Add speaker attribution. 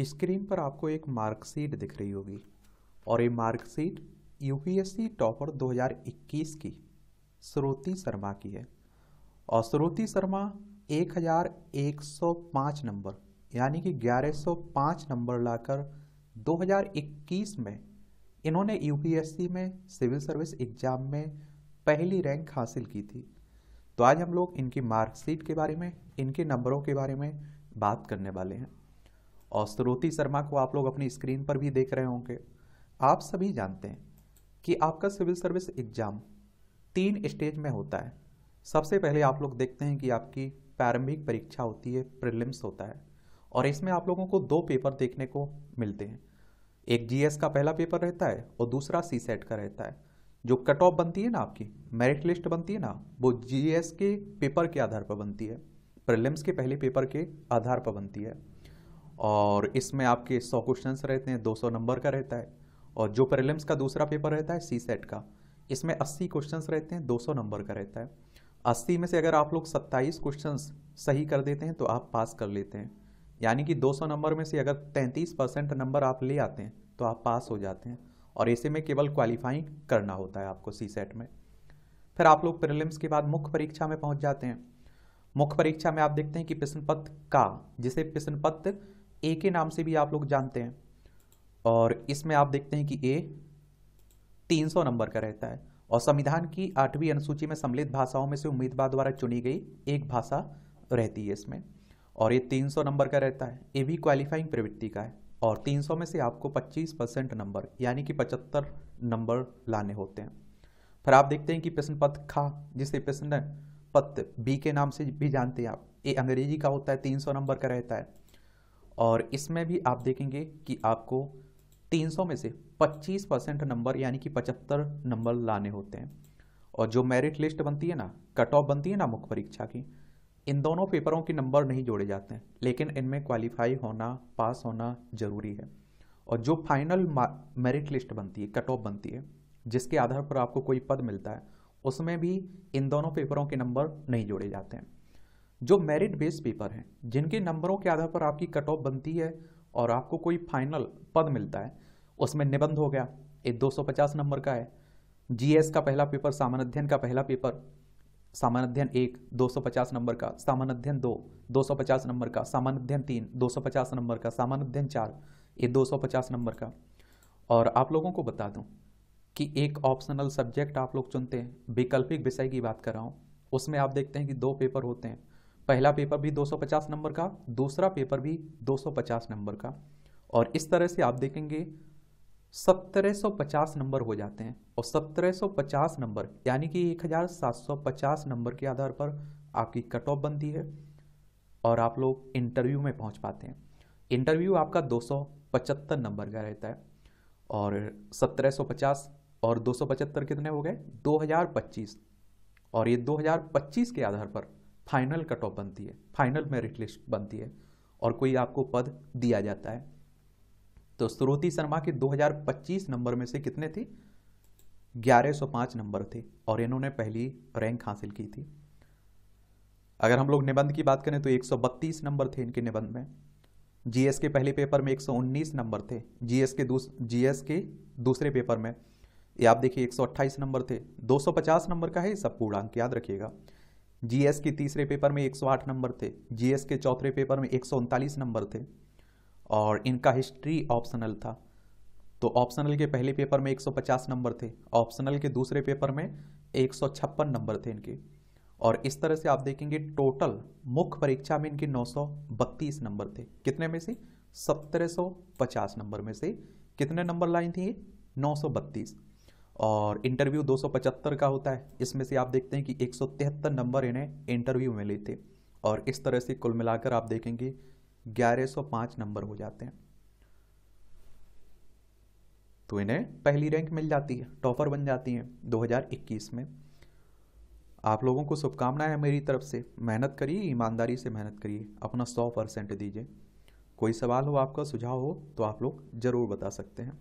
Speaker 1: Screen पर आपको एक मार्कशीट दिख रही होगी और ये मार्कशीट यूपीएससी टॉपर 2021 की श्रुति शर्मा की है। और श्रुति शर्मा 1105 नंबर यानी कि 1105 नंबर लाकर 2021 में इन्होंने यूपीएससी में सिविल सर्विस एग्जाम में पहली रैंक हासिल की थी। तो आज हम लोग इनकी मार्कशीट के बारे में, इनके नंबरों के बारे में बात करने वाले हैं। और श्रुति शर्मा को आप लोग अपनी स्क्रीन पर भी देख रहे होंगे। आप सभी जानते हैं कि आपका सिविल सर्विस एग्जाम 3 स्टेज में होता है। सबसे पहले आप लोग देखते हैं कि आपकी प्रारंभिक परीक्षा होती है, प्रीलिम्स होता है, और इसमें आप लोगों को 2 पेपर देखने को मिलते हैं। एक जीएस का पहला पेपर रहता है और दूसरा सीसेट का रहता है। जो कट ऑफ बनती है ना, आपकी मेरिट लिस्ट बनती है ना, वो जीएस के पेपर के आधार पर बनती है, प्रीलिम्स के पहले पेपर के आधार पर बनती है। और इसमें आपके 100 क्वेश्चंस रहते हैं, 200 नंबर का रहता है। और जो प्रीलिम्स का दूसरा पेपर रहता है सीसेट का, इसमें 80 क्वेश्चंस रहते हैं, 200 नंबर का रहता है। 80 में से अगर आप लोग 27 क्वेश्चंस सही कर देते हैं तो आप पास कर लेते हैं। यानी कि 200 नंबर में से अगर 33% नंबर आप ले आते हैं तो आप पास हो जाते हैं। और ऐसे में केवल क्वालिफाइंग करना होता है आपको सीसेट में। फिर आप लोग प्रीलिम्स के बाद मुख्य परीक्षा में पहुंच जाते हैं। मुख्य परीक्षा में आप देखते हैं कि प्रश्न पत्र का, जिसे प्रश्न पत्र ए के नाम से भी आप लोग जानते हैं, और इसमें आप देखते हैं कि ए 300 नंबर का रहता है। और संविधान की 8वीं अनुसूची में सम्मिलित भाषाओं में से उम्मीदवार द्वारा चुनी गई एक भाषा रहती है इसमें, और ये 300 नंबर का रहता है। ये भी क्वालिफाइंग प्रवृत्ति का है। और 300 में से आपको 25% नंबर यानी कि 75 नंबर लाने होते हैं। फिर आप देखते हैं कि प्रश्न पत्र खा, जिसे प्रश्न पत्र बी के नाम से भी जानते हैं आप, ये अंग्रेजी का होता है, 300 नंबर का रहता है। और इसमें भी आप देखेंगे कि आपको 300 में से 25% नंबर यानी कि 75 नंबर लाने होते हैं। और जो मेरिट लिस्ट बनती है ना, कट ऑफ बनती है ना मुख्य परीक्षा की, इन दोनों पेपरों के नंबर नहीं जोड़े जाते हैं, लेकिन इनमें क्वालिफाई होना, पास होना जरूरी है। और जो फाइनल मेरिट लिस्ट बनती है, कट ऑफ बनती है, जिसके आधार पर आपको कोई पद मिलता है, उसमें भी इन दोनों पेपरों के नंबर नहीं जोड़े जाते हैं। जो मेरिट बेस्ड पेपर हैं, जिनके नंबरों के आधार पर आपकी कट ऑफ बनती है और आपको कोई फाइनल पद मिलता है, उसमें निबंध हो गया, ये 250 नंबर का है। जीएस का पहला पेपर, सामान्य अध्ययन का पहला पेपर, सामान्य अध्ययन 1 250 नंबर का, सामान्य अध्ययन 2 250 नंबर का, सामान्य अध्ययन 3 250 नंबर का, सामान्य अध्ययन 4 ये 250 नंबर का। और आप लोगों को बता दूं कि एक ऑप्शनल सब्जेक्ट आप लोग चुनते हैं, वैकल्पिक विषय की बात कर रहा हूँ, उसमें आप देखते हैं कि 2 पेपर होते हैं। पहला पेपर भी 250 नंबर का, दूसरा पेपर भी 250 नंबर का। और इस तरह से आप देखेंगे 1750 नंबर हो जाते हैं। और 1750 नंबर यानी कि 1750 नंबर के आधार पर आपकी कट ऑफ बनती है और आप लोग इंटरव्यू में पहुंच पाते हैं। इंटरव्यू आपका 275 नंबर का रहता है। और 1750 और 275 कितने हो गए? 2025। और ये 2025 के आधार पर फाइनल कट ऑफ बनती है, फाइनल मेरिट लिस्ट बनती है और कोई आपको पद दिया जाता है। तो श्रुति शर्मा के 2025 नंबर में से कितने थे? 1105 नंबर थे और इन्होंने पहली रैंक हासिल की थी। अगर हम लोग निबंध की बात करें तो 132 नंबर थे इनके निबंध में। जीएस के पहले पेपर में 119 नंबर थे। जीएस के दूसरे पेपर में ये आप देखिए 128 नंबर थे। 250 नंबर का है, ये सब पूर्णांक याद रखिएगा। जीएस के तीसरे पेपर में 108 नंबर थे। जीएस के चौथे पेपर में 139 नंबर थे। और इनका हिस्ट्री ऑप्शनल था, तो ऑप्शनल के पहले पेपर में 150 नंबर थे, ऑप्शनल के दूसरे पेपर में 156 नंबर थे इनके। और इस तरह से आप देखेंगे टोटल मुख्य परीक्षा में इनके 932 नंबर थे। कितने में से? 1750 नंबर में से कितने नंबर लाइन थी? 932। और इंटरव्यू 275 का होता है, इसमें से आप देखते हैं कि 173 नंबर इन्हें इंटरव्यू में लिए थे। और इस तरह से कुल मिलाकर आप देखेंगे 1105 नंबर हो जाते हैं। तो इन्हें पहली रैंक मिल जाती है, टॉपर बन जाती हैं 2021 में। आप लोगों को शुभकामनाएं मेरी तरफ से। मेहनत करिए, ईमानदारी से मेहनत करिए, अपना 100% दीजिए। कोई सवाल हो आपका, सुझाव हो तो आप लोग जरूर बता सकते हैं।